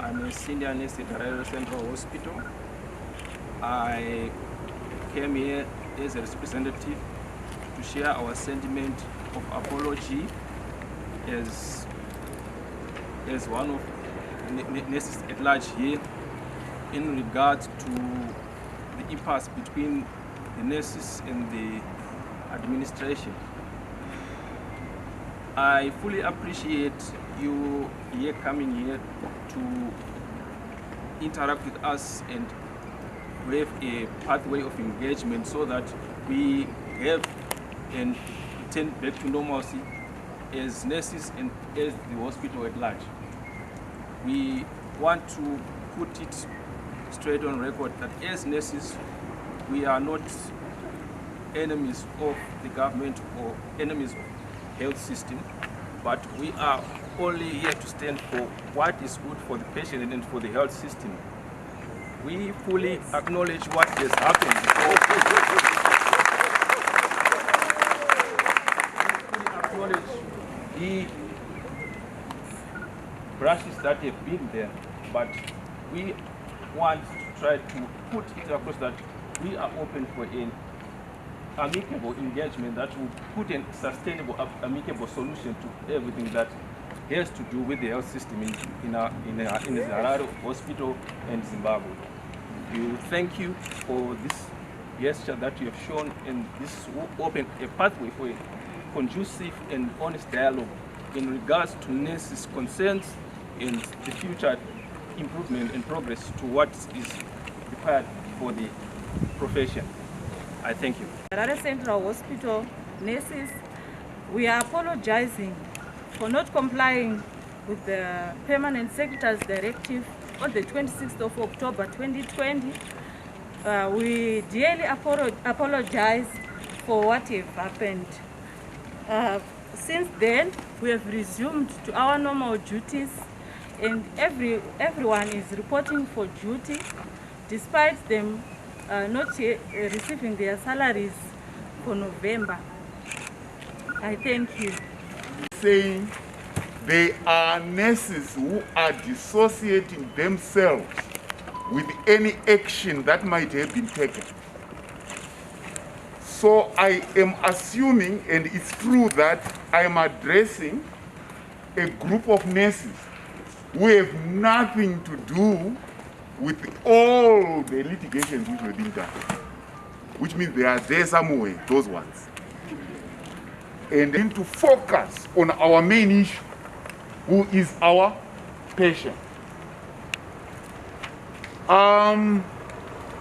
I'm a senior nurse at Mpilo Central Hospital. I came here as a representative to share our sentiment of apology as one of the nurses at large here in regards to the impasse between the nurses and the administration. I fully appreciate you here coming here to interact with us and we have a pathway of engagement so that we have and return back to normalcy as nurses and as the hospital at large. We want to put it straight on record that as nurses, we are not enemies of the government or enemies of the health system, but we are only here to stand for what is good for the patient and for the health system. We fully acknowledge what has happened before. We fully acknowledge the brushes that have been there, but we want to try to put it across that we are open for an amicable engagement that will put a sustainable, amicable solution to everything that has to do with the health system in Harare Hospital and Zimbabwe. We thank you for this gesture that you have shown, and this will open a pathway for a conducive and honest dialogue in regards to nurses' concerns and the future improvement and progress to what is required for the profession. I thank you. Mpilo Central Hospital nurses, we are apologizing for not complying with the Permanent Secretary's Directive on the 26th of October 2020. We dearly apologize for what has happened. Since then, we have resumed to our normal duties, and everyone is reporting for duty, despite them not receiving their salaries for November. I thank you. Saying they are nurses who are dissociating themselves with any action that might have been taken. So I am assuming, and it's true, that I am addressing a group of nurses who have nothing to do with all the litigations which were being done, which means they are there somewhere, those ones. And then to focus on our main issue, who is our patient.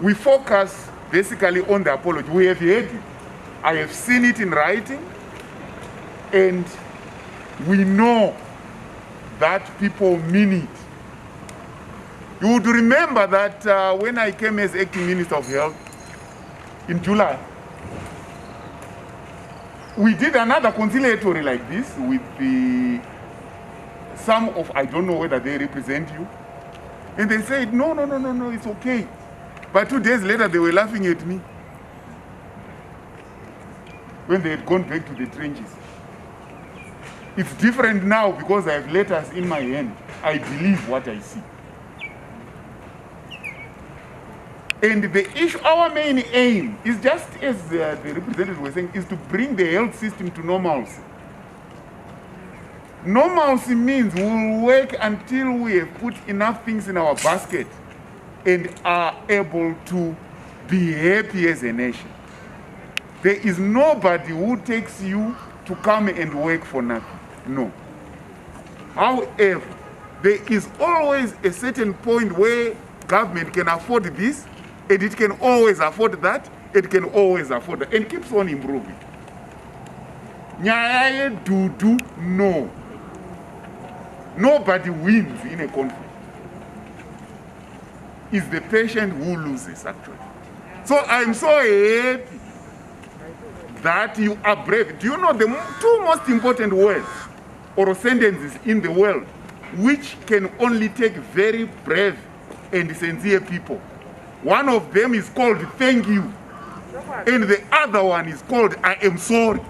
We focus basically on the apology. We have heard it. I have seen it in writing, and we know that people mean it. You would remember that when I came as acting Minister of Health in July, we did another conciliatory like this with some of, I don't know whether they represent you, and they said, no, it's okay. But 2 days later, they were laughing at me when they had gone back to the trenches. It's different now because I have letters in my hand. I believe what I see. And the issue, our main aim is just as the representative was saying, is to bring the health system to normalcy. Normalcy means we will work until we have put enough things in our basket and are able to be happy as a nation. There is nobody who takes you to come and work for nothing. No. However, there is always a certain point where government can afford this, and it can always afford that, it can always afford that, and keeps on improving. Nyaye do, no. Nobody wins in a conflict. It's the patient who loses, actually. So I'm so happy that you are brave. Do you know the two most important words or sentences in the world which can only take very brave and sincere people? One of them is called thank you, and the other one is called I am sorry.